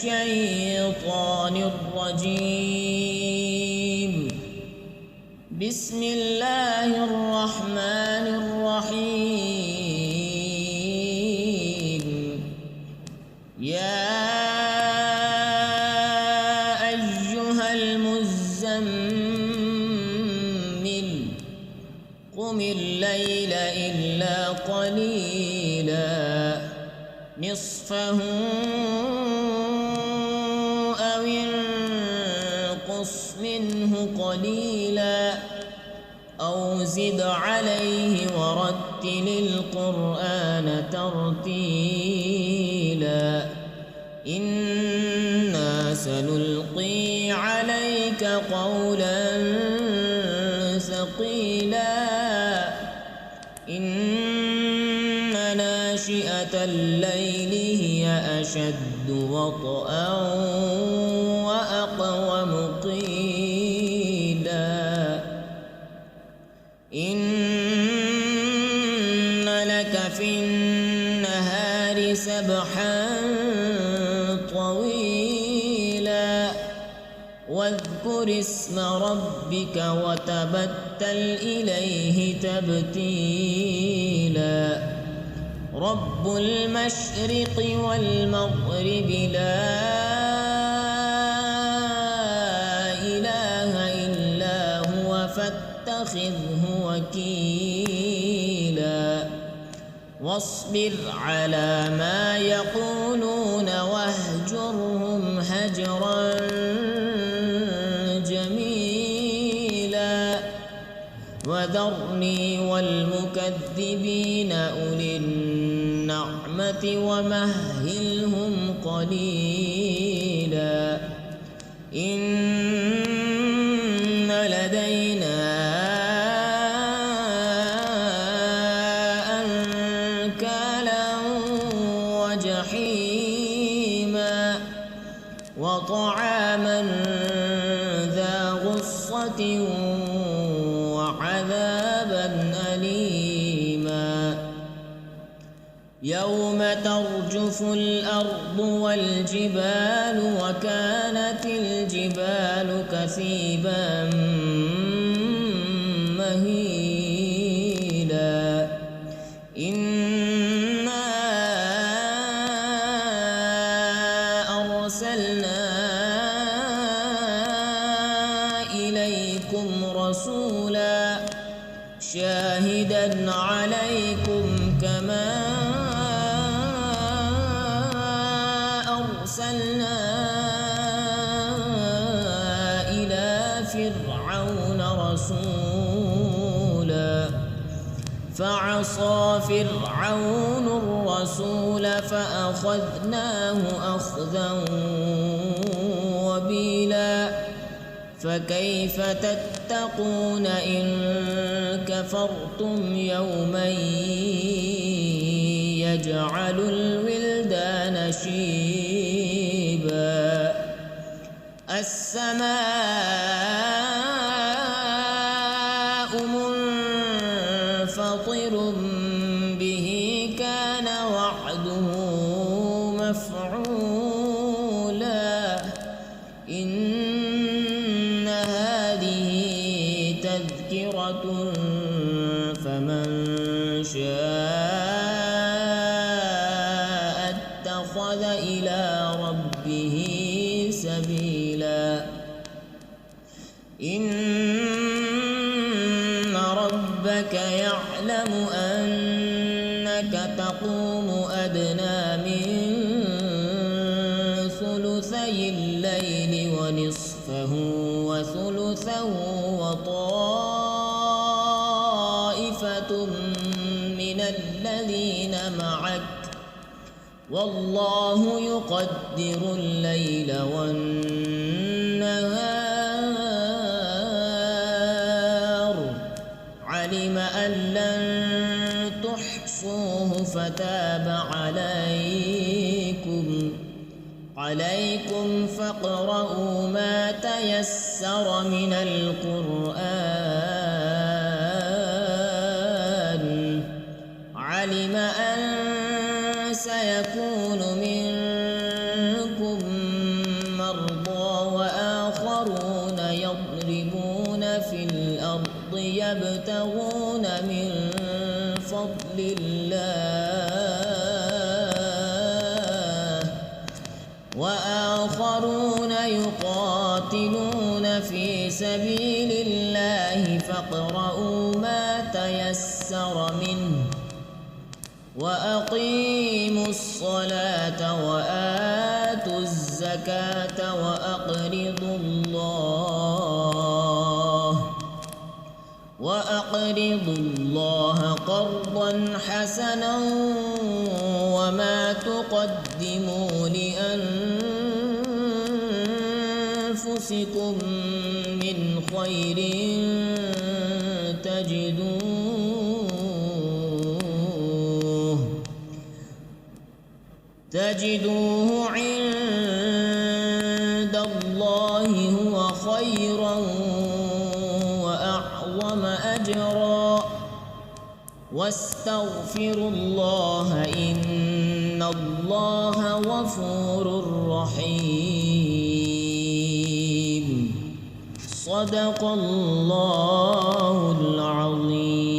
الشيطان الرجيم. بسم الله الرحمن الرحيم. يا أيها المزمل قم الليل إلا قليلا نصفه أو انقص منه قليلا أو زد عليه ورتل القرآن ترتيلا إنا سنلقي عليك قولا ثقيلا إن ناشئة الليل هي أشد وطئا وأقوم قيلا إن لك في النهار سبحا طويلا واذكر اسم ربك وتبتل إليه تبتيلا رب المشرق والمغرب لا إله إلا هو فاتخذه وكيلا واصبر على ما يقولون واهجرهم هجرا جميلا وذرني والمكذبين أولي النعمة ومهلهم قليلا إن لدينا أنكالا وجحيما وطعاما ذا غصة وعذابا أليما يوم ترجف الأرض والجبال وكانت الجبال كثيبا مهيلا إنا أرسلنا إليكم رسولا شاهدا عليكم كما أرسلنا إلى فرعون رسولا فعصى فرعون الرسول فأخذناه أخذا وبيلا فكيف تتقون إن كفرتم يوما يجعل الولدان شيبا السماء منفطر به كان وعده مفعولا إن هذه تذكرة فمن شاء اتخذ إلى ربه سبيلا إن ربك يعلم أنك تقوم أدنى من ثلثي الليل ونصفه وثلثه وطائفة من الذين معك والله يقدر الليل والنهار علم أن لن تحصوه فتاب عليكم فاقرؤوا ما تيسر من القرآن علم أن سيكون منكم يبتغون من فضل الله وآخرون يقاتلون في سبيل الله فاقرؤوا ما تيسر منه وأقيموا الصلاة وآتوا الزكاة وأقرضوا الله قرضا حسنا وما تقدموا لأنفسكم من خير تجدوه عند الله هو خيرا وأعظم أجرا واستغفروا الله إن الله غفور رحيم. صدق الله العظيم.